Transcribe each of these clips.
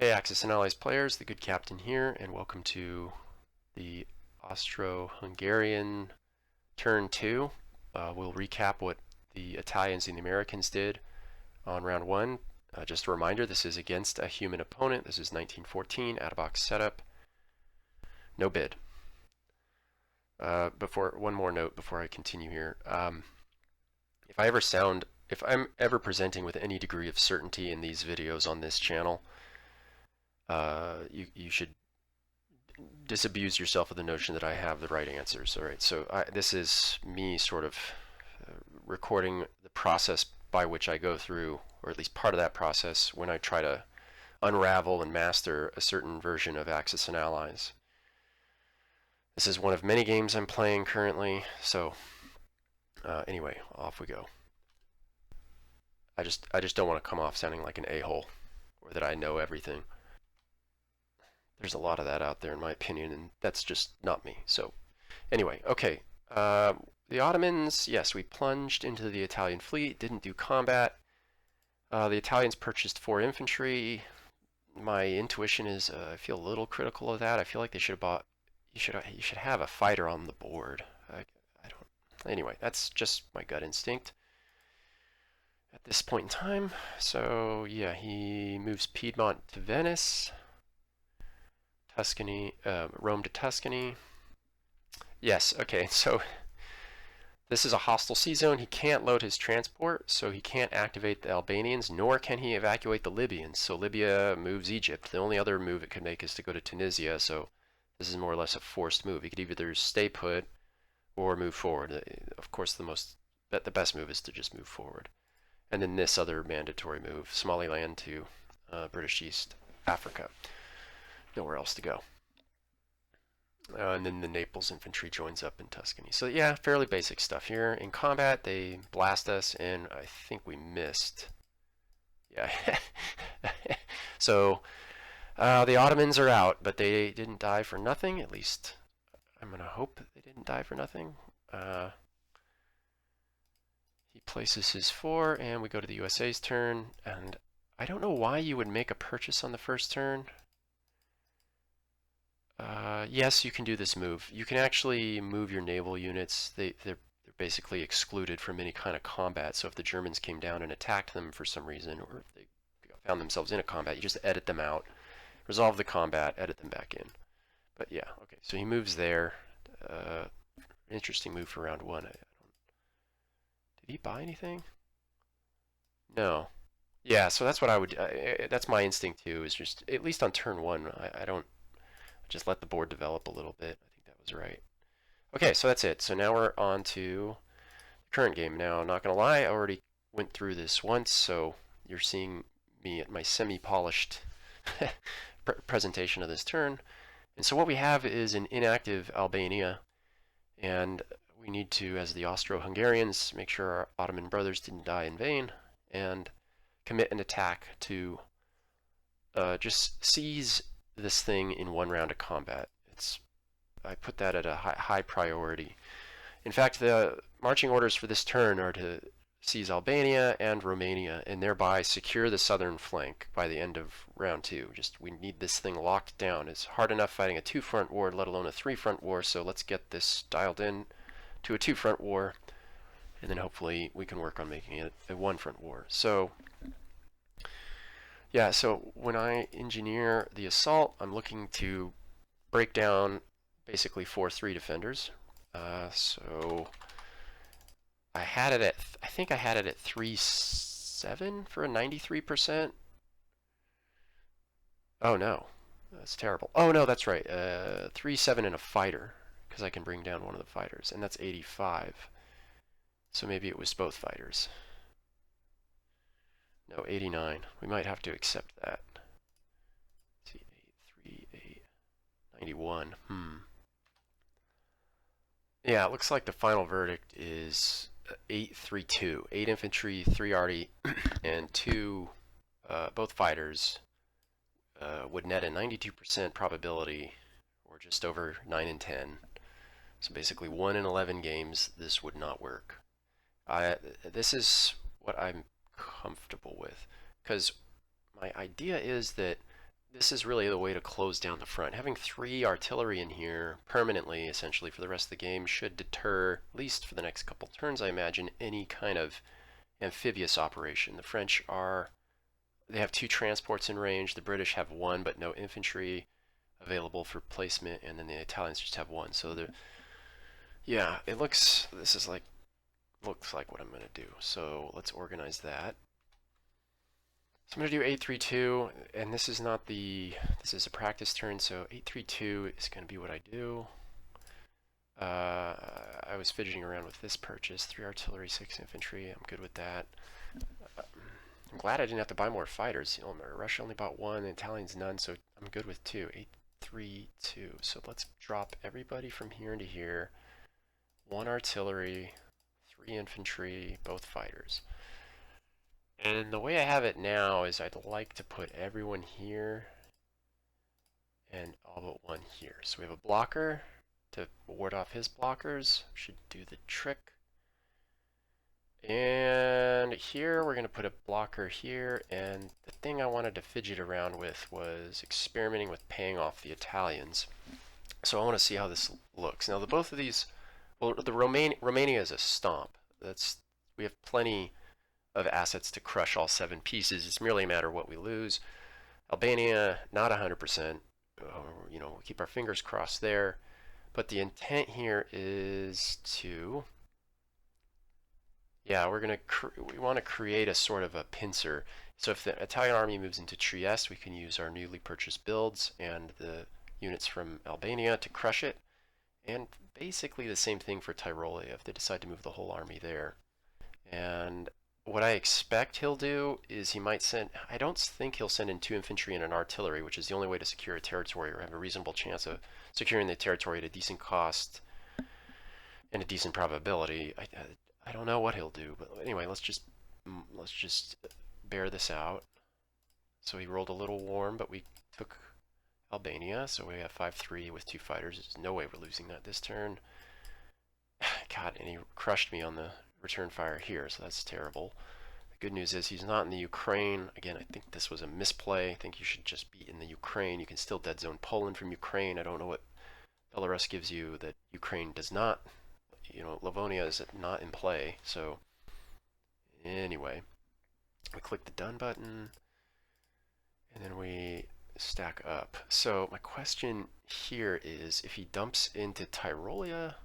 Hey Axis and Allies players, the good captain here, and welcome to the Austro-Hungarian turn 2. We'll recap what the Italians and the Americans did on round 1. Just a reminder, this is against a human opponent. This is 1914, out-of-box setup. No bid. One more note before I continue here. If I'm ever presenting with any degree of certainty in these videos on this channel, you should disabuse yourself of the notion that I have the right answers. All right, so this is me sort of recording the process by which I go through, or at least part of that process, when I try to unravel and master a certain version of Axis and Allies. This is one of many games I'm playing currently, so anyway, off we go. I just don't want to come off sounding like an a-hole, or that I know everything. There's a lot of that out there in my opinion, and that's just not me. So anyway, okay. The Ottomans, yes, we plunged into the Italian fleet, didn't do combat. The Italians purchased 4 infantry. My intuition is I feel a little critical of that. I feel like they should have bought. You should have a fighter on the board. I don't. Anyway, that's just my gut instinct at this point in time. So yeah, he moves Piedmont to Venice. Tuscany, Rome to Tuscany. Yes, okay, so this is a hostile sea zone. He can't load his transport, so he can't activate the Albanians, nor can he evacuate the Libyans. So Libya moves Egypt. The only other move it could make is to go to Tunisia, so this is more or less a forced move. He could either stay put or move forward. Of course, the best move is to just move forward. And then this other mandatory move, Somaliland to British East Africa. Nowhere else to go. And then the Naples infantry joins up in Tuscany. So yeah, fairly basic stuff here. In combat, they blast us, and I think we missed. Yeah. So the Ottomans are out, but they didn't die for nothing. At least I'm going to hope they didn't die for nothing. He places his 4, and we go to the USA's turn. And I don't know why you would make a purchase on the first turn. Yes, you can do this move. You can actually move your naval units. They're basically excluded from any kind of combat. So if the Germans came down and attacked them for some reason, or if they found themselves in a combat, you just edit them out, resolve the combat, edit them back in. But yeah, okay. So he moves there. Interesting move for round 1. Did he buy anything? No. Yeah, so that's what I would. That's my instinct too. Is just at least on turn 1, I don't. Just let the board develop a little bit. I think that was right. Okay, so that's it. So now we're on to the current game. Now, not going to lie, I already went through this once, so you're seeing me at my semi-polished presentation of this turn. And so what we have is an inactive Albania, and we need to, as the Austro-Hungarians, make sure our Ottoman brothers didn't die in vain, and commit an attack to just seize this thing in 1 round of combat. I put that at a high priority. In fact, the marching orders for this turn are to seize Albania and Romania and thereby secure the southern flank by the end of round 2. We need this thing locked down. It's hard enough fighting a 2-front war, let alone a 3-front war, so let's get this dialed in to a 2-front war, and then hopefully we can work on making it a 1-front war. So yeah, so when I engineer the assault, I'm looking to break down basically 4-3 defenders. So I think I had it at 3-7 for a 93%. Oh no, that's terrible. Oh no, that's right. 3-7 in a fighter, because I can bring down one of the fighters, and that's 85. So maybe it was both fighters. No, 89. We might have to accept that. Let's see, 8, 3, 8, 91. Yeah, it looks like the final verdict is 8-3-2. 8 infantry, 3 arty, and 2, both fighters, would net a 92% probability, or just over 9 in 10. So basically 1 in 11 games, this would not work. This is what I'm comfortable with, because my idea is that this is really the way to close down the front. Having 3 artillery in here permanently, essentially, for the rest of the game should deter, at least for the next couple turns, I imagine, any kind of amphibious operation. The French they have 2 transports in range. The British have 1, but no infantry available for placement, and then the Italians just have 1. So yeah, this looks like what I'm going to do. So let's organize that. So I'm going to do 832, and this is a practice turn, so 832 is going to be what I do. I was fidgeting around with this purchase, 3 artillery, 6 infantry. I'm good with that. I'm glad I didn't have to buy more fighters. You know, Russia only bought 1, the Italians none, so I'm good with 2. 832. So let's drop everybody from here into here. 1 artillery, 3 infantry, both fighters. And the way I have it now is I'd like to put everyone here and all but 1 here. So we have a blocker to ward off his blockers. Should do the trick. And here we're going to put a blocker here. And the thing I wanted to fidget around with was experimenting with paying off the Italians. So I want to see how this looks. Now both of these, well, Romania is a stomp. We have plenty of assets to crush all 7 pieces. It's merely a matter of what we lose. Albania, not 100%. You know, we'll keep our fingers crossed there. But the intent here is to, yeah, we want to create a sort of a pincer. So if the Italian army moves into Trieste, we can use our newly purchased builds and the units from Albania to crush it. And basically the same thing for Tyrolia if they decide to move the whole army there. And what I expect he'll do is he might send, I don't think he'll send in 2 infantry and an artillery, which is the only way to secure a territory or have a reasonable chance of securing the territory at a decent cost and a decent probability. I don't know what he'll do, but anyway, let's just bear this out. So he rolled a little warm, but we took Albania, so we have 5-3 with 2 fighters. There's no way we're losing that this turn. God, and he crushed me on the return fire here, so that's terrible. The good news is he's not in the Ukraine. Again, I think this was a misplay. I think you should just be in the Ukraine. You can still dead zone Poland from Ukraine. I don't know what Belarus gives you that Ukraine does not. You know, Livonia is not in play. So anyway, we click the done button, and then we stack up. So my question here is, if he dumps into Tyrolia,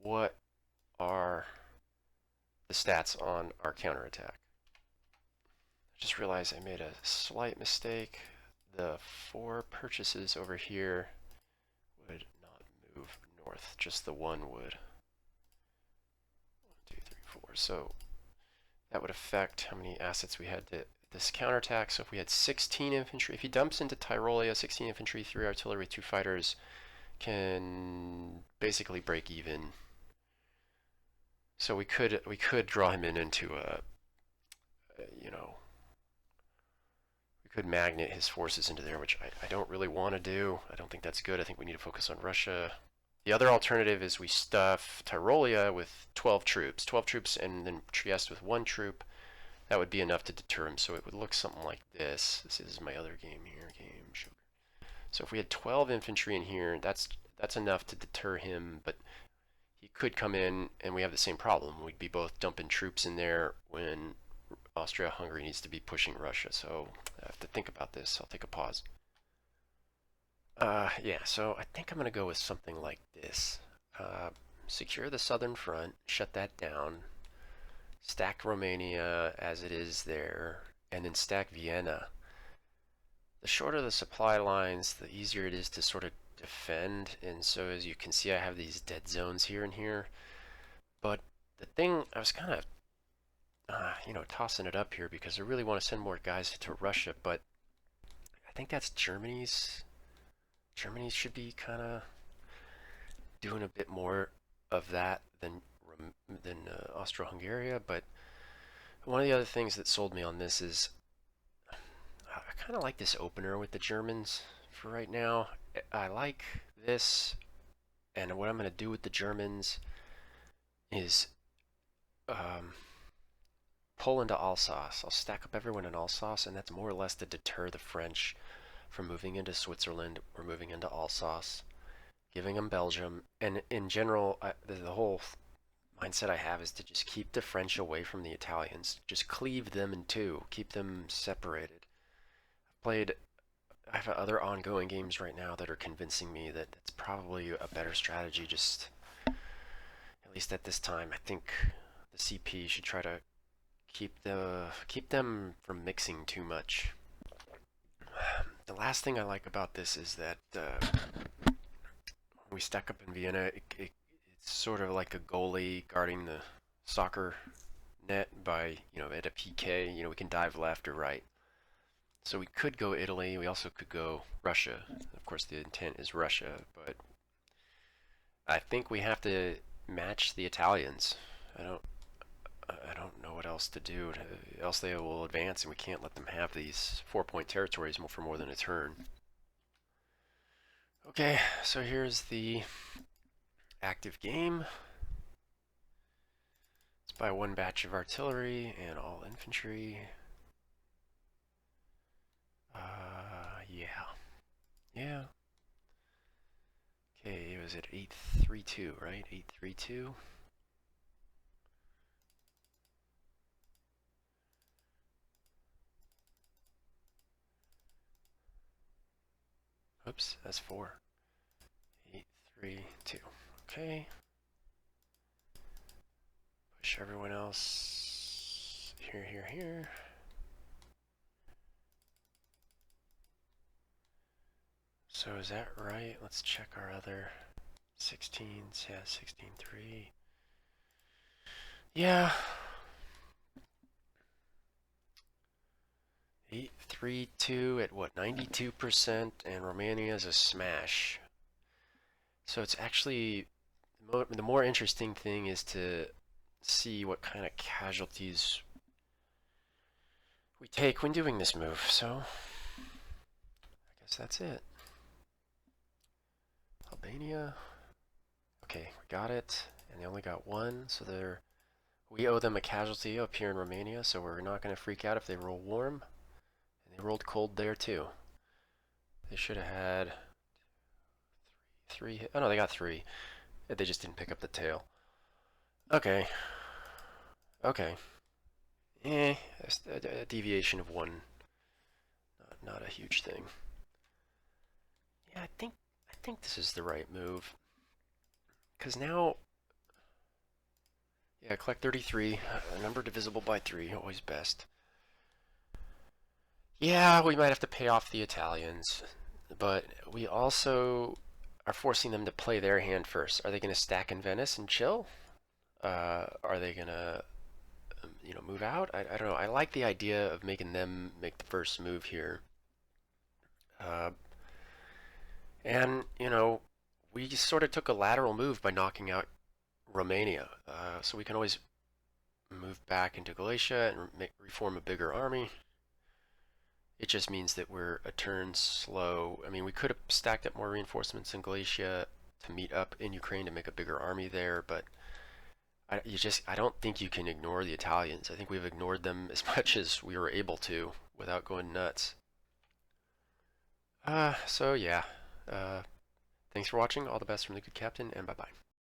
what are the stats on our counterattack? I just realized I made a slight mistake. The 4 purchases over here would not move north, just the 1 would. 1, 2, 3, 4. So that would affect how many assets we had to this counterattack. So if we had 16 infantry, if he dumps into Tyrolia, 16 infantry, 3 artillery, 2 fighters, can basically break even. So we could draw him into you know, we could magnet his forces into there, which I don't really want to do. I don't think that's good. I think we need to focus on Russia. The other alternative is we stuff Tyrolia with 12 troops, and then Trieste with 1 troop. That would be enough to deter him. So it would look something like this. This is my other game here, game sugar. So if we had 12 infantry in here, that's enough to deter him, but he could come in and we have the same problem. We'd be both dumping troops in there when Austria-Hungary needs to be pushing Russia. So I have to think about this. I'll take a pause. Yeah, so I think I'm going to go with something like this. Secure the southern front, shut that down, stack Romania as it is there, and then stack Vienna. The shorter the supply lines, the easier it is to sort of defend, and so as you can see I have these dead zones here and here. But the thing, I was kind of you know, tossing it up here because I really want to send more guys to Russia, but I think that's Germany's should be kind of doing a bit more of that than Austro-Hungary. But one of the other things that sold me on this is I kind of like this opener with the Germans for right now. I like this, and what I'm going to do with the Germans is pull into Alsace. I'll stack up everyone in Alsace, and that's more or less to deter the French. from moving into Switzerland. We're moving into Alsace, giving them Belgium, and in general, the whole mindset I have is to just keep the French away from the Italians. Just cleave them in two, keep them separated. I have other ongoing games right now that are convincing me that it's probably a better strategy. Just at least at this time, I think the CP should try to keep them from mixing too much. The last thing I like about this is that when we stack up in Vienna, it's sort of like a goalie guarding the soccer net by, at a PK, we can dive left or right. So we could go Italy. We also could go Russia. Of course, the intent is Russia, but I think we have to match the Italians. I don't know what else to do. Else they will advance, and we can't let them have these 4-point territories for more than a turn. Okay, so here's the active game. It's by one batch of artillery and all infantry. Yeah. Okay, it was at 832, right? 832. Oops, that's 4. 832. Okay. Push everyone else here. So is that right? Let's check our other 16s. Yeah, 16.3. Yeah. 832 at what, 92%, and Romania is a smash. So it's actually, the more interesting thing is to see what kind of casualties we take when doing this move. So I guess that's it. Albania. Okay, we got it, and they only got one, so we owe them a casualty up here in Romania, so we're not going to freak out if they roll warm. And they rolled cold there too. They should have had three. Oh no, they got 3. They just didn't pick up the tail. Okay. A deviation of 1. Not a huge thing. Yeah, I think this is the right move. Because now, yeah, collect 33. A number divisible by 3, always best. Yeah, we might have to pay off the Italians, but we also are forcing them to play their hand first. Are they going to stack in Venice and chill? Are they going to, move out? I don't know. I like the idea of making them make the first move here. And, we just sort of took a lateral move by knocking out Romania. So we can always move back into Galicia and reform a bigger army. It just means that we're a turn slow. I mean, we could have stacked up more reinforcements in Galicia to meet up in Ukraine to make a bigger army there, but I don't think you can ignore the Italians. I think we've ignored them as much as we were able to without going nuts. So yeah. Thanks for watching. All the best from the Good Captain, and bye-bye.